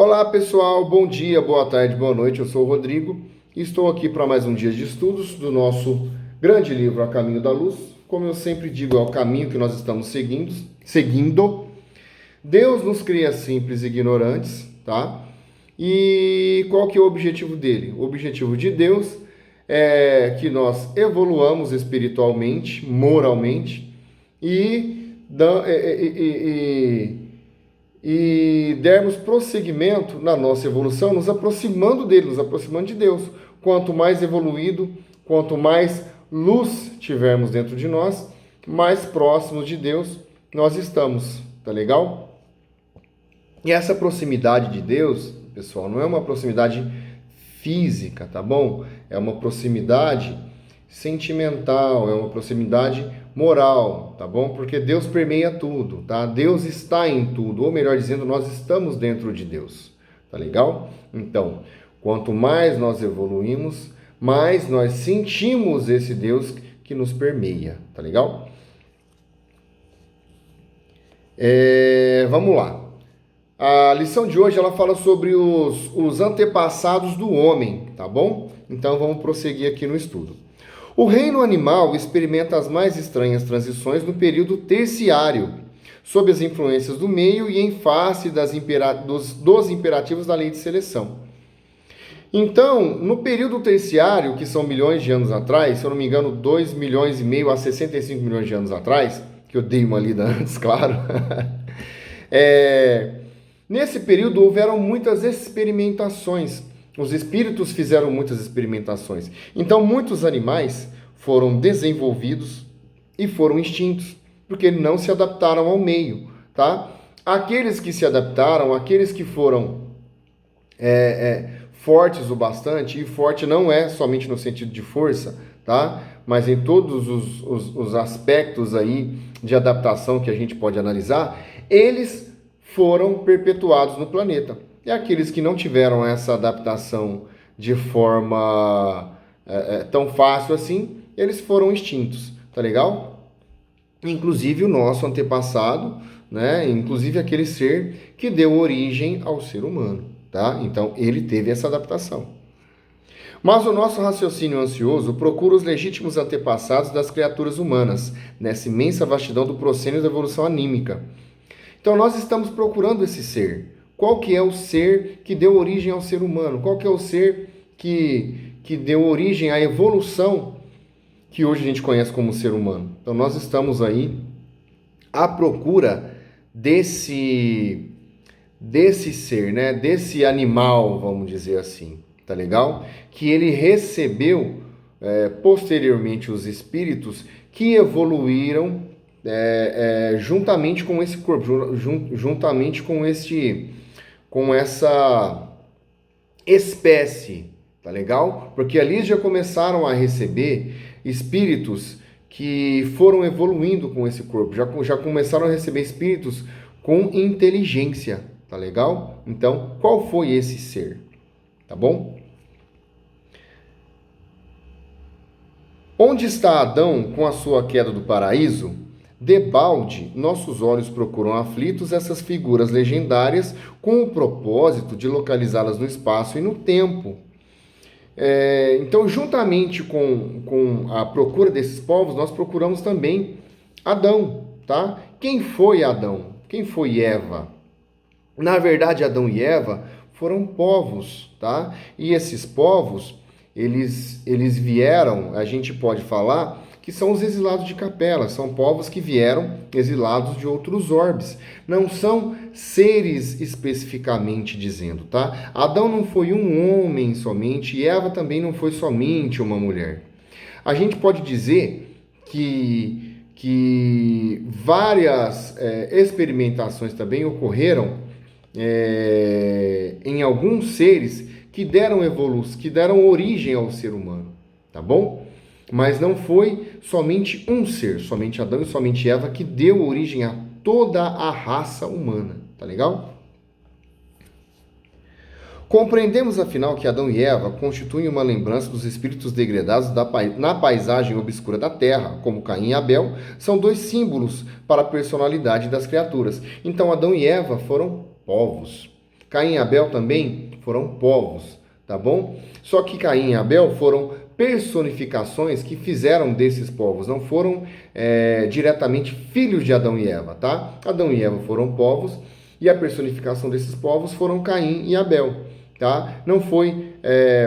Olá pessoal, bom dia, boa tarde, boa noite, eu sou o Rodrigo e estou aqui para mais um dia de estudos do nosso grande livro A Caminho da Luz. Como eu sempre digo, é o caminho que nós estamos seguindo. Deus nos cria simples e ignorantes, tá? E qual que é o objetivo dele? O objetivo de Deus é que nós evoluamos espiritualmente, moralmente e dermos prosseguimento na nossa evolução, nos aproximando dele, nos aproximando de Deus. Quanto mais evoluído, quanto mais luz tivermos dentro de nós, mais próximos de Deus nós estamos, tá legal? E essa proximidade de Deus, pessoal, não é uma proximidade física, tá bom? É uma proximidade sentimental, é uma proximidade moral, tá bom? Porque Deus permeia tudo, tá? Deus está em tudo, ou melhor dizendo, nós estamos dentro de Deus, tá legal? Então, quanto mais nós evoluímos, mais nós sentimos esse Deus que nos permeia, tá legal? Vamos lá. A lição de hoje ela fala sobre os antepassados do homem, tá bom? Então vamos prosseguir aqui no estudo. O reino animal experimenta as mais estranhas transições no período terciário, sob as influências do meio e em face dos imperativos da lei de seleção. Então, no período terciário, que são milhões de anos atrás, se eu não me engano, 2 milhões e meio a 65 milhões de anos atrás, que eu dei uma lida antes, claro, nesse período houveram muitas experimentações. Os espíritos fizeram muitas experimentações. Então, muitos animais foram desenvolvidos e foram extintos, porque não se adaptaram ao meio, tá? Aqueles que se adaptaram, aqueles que foram fortes o bastante, e forte não é somente no sentido de força, tá? Mas em todos os aspectos aí de adaptação que a gente pode analisar, eles foram perpetuados no planeta. E aqueles que não tiveram essa adaptação de forma tão fácil assim, eles foram extintos, tá legal? Inclusive o nosso antepassado, né? Inclusive aquele ser que deu origem ao ser humano, tá? Então ele teve essa adaptação. Mas o nosso raciocínio ansioso procura os legítimos antepassados das criaturas humanas, nessa imensa vastidão do proscênio da evolução anímica. Então nós estamos procurando esse ser. Qual que é o ser que deu origem ao ser humano? Qual que é o ser que deu origem à evolução que hoje a gente conhece como ser humano? Então nós estamos aí à procura desse ser, né? Desse animal, vamos dizer assim, tá legal? Que ele recebeu posteriormente os espíritos que evoluíram juntamente com esse corpo, juntamente com essa espécie, tá legal? Porque ali já começaram a receber espíritos que foram evoluindo com esse corpo, já começaram a receber espíritos com inteligência, tá legal? Então, qual foi esse ser? Tá bom? Onde está Adão com a sua queda do paraíso? Debalde, nossos olhos procuram aflitos essas figuras legendárias com o propósito de localizá-las no espaço e no tempo. Então, juntamente com a procura desses povos, nós procuramos também Adão, tá? Quem foi Adão? Quem foi Eva? Na verdade, Adão e Eva foram povos, tá? E esses povos, eles vieram, a gente pode falar que são os exilados de Capela, são povos que vieram exilados de outros orbes. Não são seres especificamente dizendo, tá? Adão não foi um homem somente e Eva também não foi somente uma mulher. A gente pode dizer que várias experimentações também ocorreram em alguns seres que deram origem ao ser humano, tá bom? Mas não foi somente um ser, somente Adão e somente Eva, que deu origem a toda a raça humana, tá legal? Compreendemos, afinal, que Adão e Eva constituem uma lembrança dos espíritos degradados na paisagem obscura da Terra, como Caim e Abel, são dois símbolos para a personalidade das criaturas. Então, Adão e Eva foram povos. Caim e Abel também foram povos, tá bom? Só que Caim e Abel foram personificações que fizeram desses povos, não foram diretamente filhos de Adão e Eva, tá? Adão e Eva foram povos e a personificação desses povos foram Caim e Abel, tá? Não foi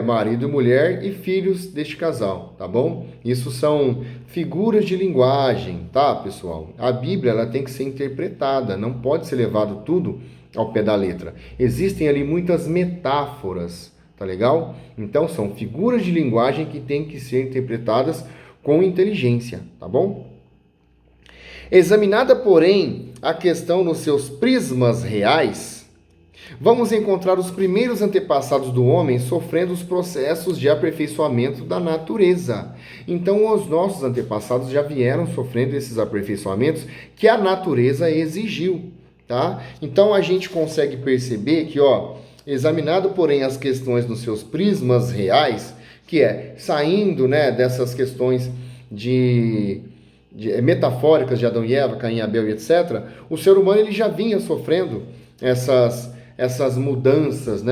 marido e mulher e filhos deste casal, tá bom? Isso são figuras de linguagem, tá, pessoal? A Bíblia ela tem que ser interpretada, não pode ser levado tudo ao pé da letra. Existem ali muitas metáforas, tá legal? Então são figuras de linguagem que têm que ser interpretadas com inteligência, tá bom? Examinada, porém, a questão nos seus prismas reais, vamos encontrar os primeiros antepassados do homem sofrendo os processos de aperfeiçoamento da natureza. Então, os nossos antepassados já vieram sofrendo esses aperfeiçoamentos que a natureza exigiu, tá? Então, a gente consegue perceber que, examinado, porém, as questões nos seus prismas reais, que é saindo, dessas questões metafóricas de Adão e Eva, Caim e Abel e etc., o ser humano ele já vinha sofrendo essas mudanças,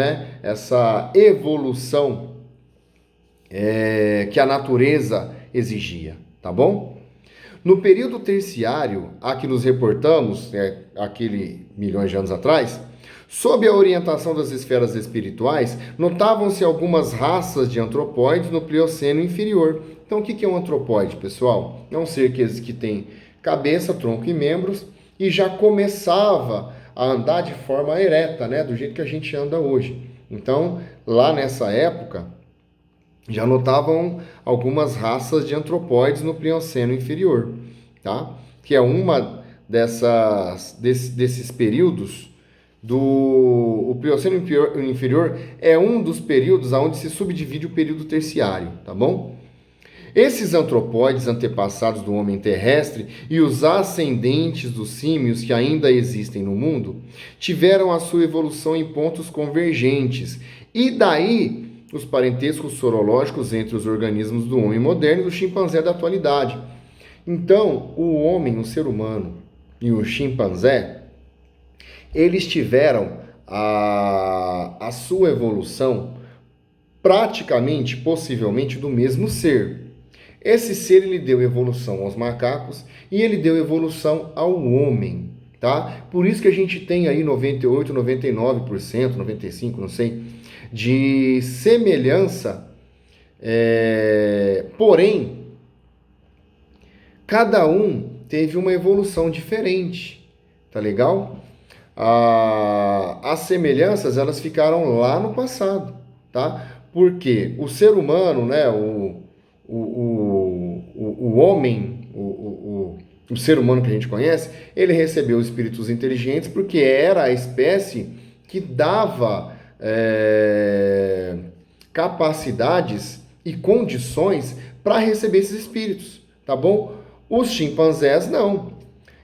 essa evolução que a natureza exigia, tá bom? No período terciário, a que nos reportamos, aquele milhões de anos atrás, sob a orientação das esferas espirituais, notavam-se algumas raças de antropóides no Plioceno inferior. Então, o que é um antropóide, pessoal? É um ser que tem cabeça, tronco e membros e já começava a andar de forma ereta, do jeito que a gente anda hoje. Então, lá nessa época, já notavam algumas raças de antropóides no Plioceno inferior, tá? Que é uma desses períodos o Plioceno inferior é um dos períodos onde se subdivide o período terciário, tá bom? Esses antropóides antepassados do homem terrestre e os ascendentes dos símios que ainda existem no mundo tiveram a sua evolução em pontos convergentes, e daí os parentescos sorológicos entre os organismos do homem moderno e do chimpanzé da atualidade. Então, o homem, o ser humano e o chimpanzé, eles tiveram a sua evolução praticamente, possivelmente, do mesmo ser. Esse ser ele deu evolução aos macacos e ele deu evolução ao homem, tá? Por isso que a gente tem aí 98, 99%, 95%, não sei, de semelhança, porém, cada um teve uma evolução diferente, tá legal? As semelhanças, elas ficaram lá no passado, tá? Porque o ser humano, o homem, o ser humano que a gente conhece, ele recebeu espíritos inteligentes porque era a espécie que dava capacidades e condições para receber esses espíritos, tá bom? Os chimpanzés não.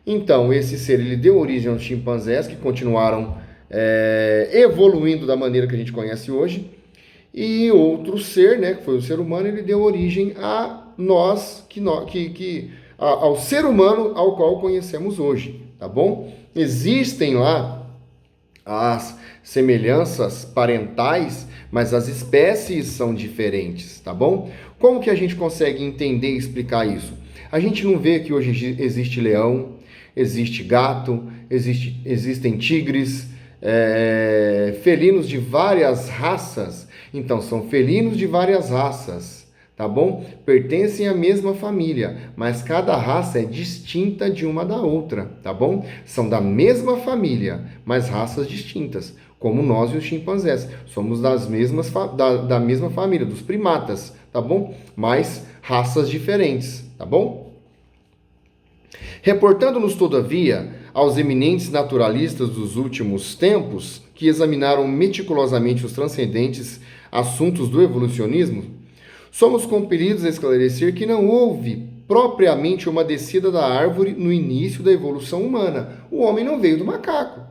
Então, esse ser ele deu origem aos chimpanzés que continuaram evoluindo da maneira que a gente conhece hoje. E outro ser, que foi o ser humano, ele deu origem a nós, ao ser humano ao qual conhecemos hoje, tá bom? Existem lá as semelhanças parentais, mas as espécies são diferentes, tá bom? Como que a gente consegue entender e explicar isso? A gente não vê que hoje existe leão, existe gato, existem tigres, felinos de várias raças. Então, são felinos de várias raças, tá bom? Pertencem à mesma família, mas cada raça é distinta de uma da outra, tá bom? São da mesma família, mas raças distintas, como nós e os chimpanzés. Somos da mesma família, dos primatas, tá bom? Mas raças diferentes, tá bom? Reportando-nos, todavia, aos eminentes naturalistas dos últimos tempos, que examinaram meticulosamente os transcendentes assuntos do evolucionismo, somos compelidos a esclarecer que não houve propriamente uma descida da árvore no início da evolução humana. O homem não veio do macaco,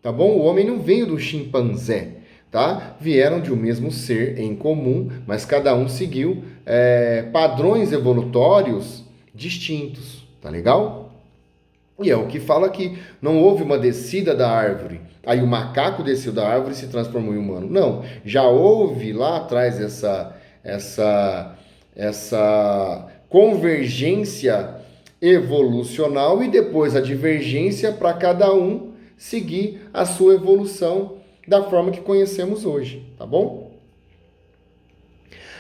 tá bom? O homem não veio do chimpanzé, tá? Vieram de um mesmo ser em comum, mas cada um seguiu padrões evolutórios distintos, tá legal? E é o que fala que não houve uma descida da árvore. Aí o macaco desceu da árvore e se transformou em humano. Não, já houve lá atrás essa convergência evolucional e depois a divergência para cada um seguir a sua evolução da forma que conhecemos hoje, tá bom?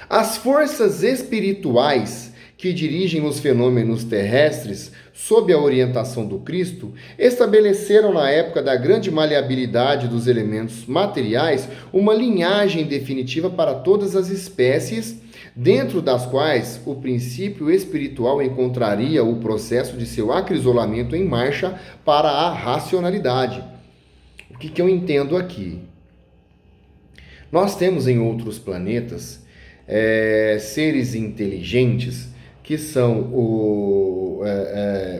As forças espirituais que dirigem os fenômenos terrestres, sob a orientação do Cristo, estabeleceram na época da grande maleabilidade dos elementos materiais uma linhagem definitiva para todas as espécies, dentro das quais o princípio espiritual encontraria o processo de seu acrisolamento em marcha para a racionalidade. O que eu entendo aqui? Nós temos em outros planetas seres inteligentes que são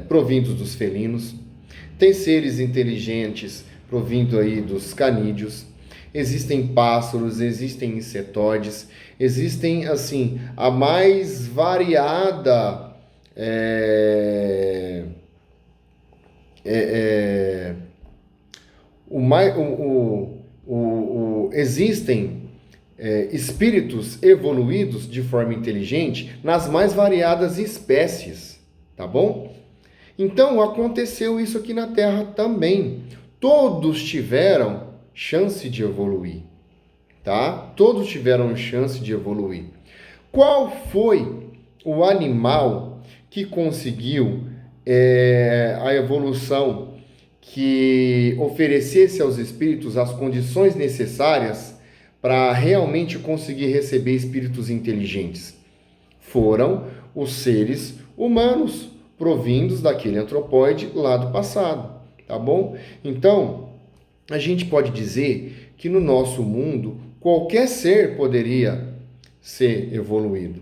provindos dos felinos, tem seres inteligentes provindo aí dos canídeos, existem pássaros, existem insetóides, existem assim a mais variada existem espíritos evoluídos de forma inteligente nas mais variadas espécies, tá bom? Então aconteceu isso aqui na Terra também. Todos tiveram chance de evoluir, tá? Todos tiveram chance de evoluir. Qual foi o animal que conseguiu a evolução que oferecesse aos espíritos as condições necessárias para realmente conseguir receber espíritos inteligentes? Foram os seres humanos, provindos daquele antropóide lá do passado, tá bom? Então, a gente pode dizer que no nosso mundo, qualquer ser poderia ser evoluído,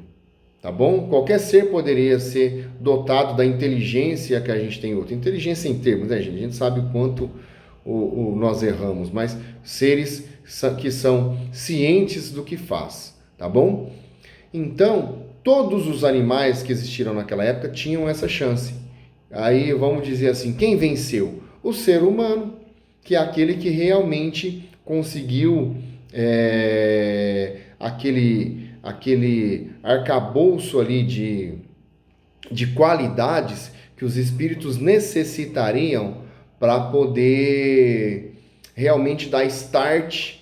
tá bom? Qualquer ser poderia ser dotado da inteligência que a gente tem hoje. Inteligência em termos, né, gente? A gente sabe o quanto nós erramos, mas seres que são cientes do que faz, tá bom? Então, todos os animais que existiram naquela época tinham essa chance. Aí vamos dizer assim, quem venceu? O ser humano, que é aquele que realmente conseguiu aquele arcabouço ali de qualidades que os espíritos necessitariam para poder realmente dar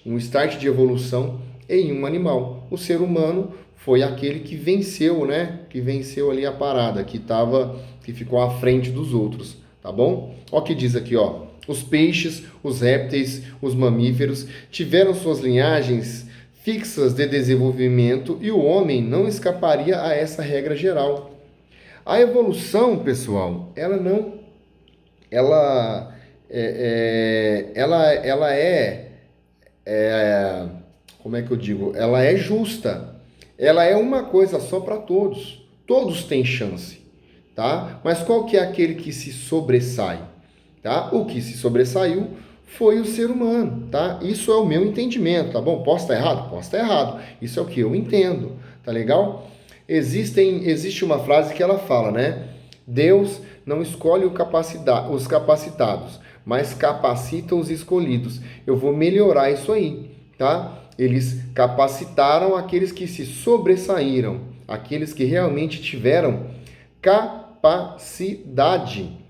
um start de evolução em um animal. O ser humano foi aquele que venceu, né? Que venceu ali a parada, que ficou à frente dos outros, tá bom? Ó o que diz aqui, ó. Os peixes, os répteis, os mamíferos tiveram suas linhagens fixas de desenvolvimento e o homem não escaparia a essa regra geral. A evolução, pessoal, como é que eu digo? Ela é justa. Ela é uma coisa só para todos. Todos têm chance, tá? Mas qual que é aquele que se sobressai? Tá? O que se sobressaiu foi o ser humano, tá? Isso é o meu entendimento, tá bom? Posso estar errado? Posso estar errado. Isso é o que eu entendo, tá legal? Existe uma frase que ela fala, né? Deus não escolhe os capacitados, mas capacita os escolhidos. Eu vou melhorar isso aí, tá? Eles capacitaram aqueles que se sobressaíram, aqueles que realmente tiveram capacidade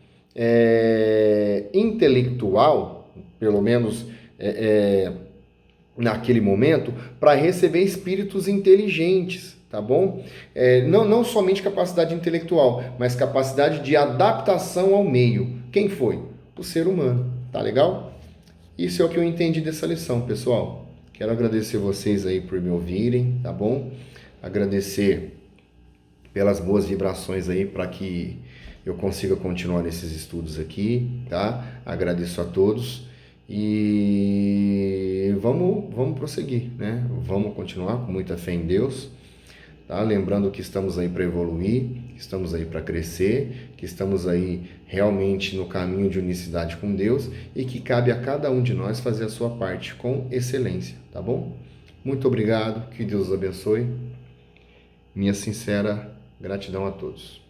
intelectual, pelo menos naquele momento, para receber espíritos inteligentes, tá bom? Não somente capacidade intelectual, mas capacidade de adaptação ao meio. Quem foi? O ser humano, tá legal? Isso é o que eu entendi dessa lição, pessoal. Quero agradecer vocês aí por me ouvirem, tá bom? Agradecer pelas boas vibrações aí para que eu consiga continuar nesses estudos aqui, tá? Agradeço a todos e vamos prosseguir, né? Vamos continuar com muita fé em Deus, tá? Lembrando que estamos aí para evoluir, que estamos aí para crescer, que estamos aí realmente no caminho de unicidade com Deus e que cabe a cada um de nós fazer a sua parte com excelência, tá bom? Muito obrigado, que Deus os abençoe. Minha sincera gratidão a todos.